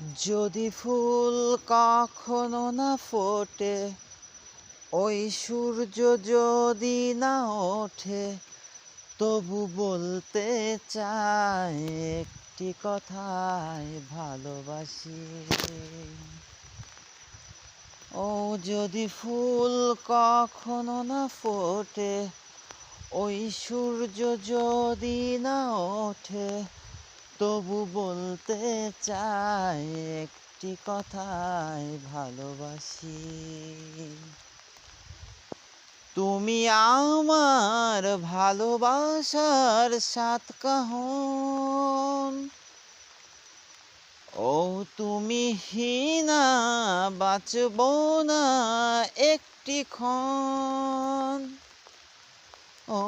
যদি ফুল কখনো না ফোটে, ওই সূর্য যদি না ওঠে, তবু বলতে চাই একটি কথাই ভালোবাসি। ও যদি ফুল কখনো না ফোটে, ওই সূর্য যদি না ওঠে, তবু বলতে চাই একটি কথাই ভালোবাসি। তুমি আমার ভালোবাসার সাত কাহন, ও তুমি হীনা বাঁচব না একটি ক্ষণ। ও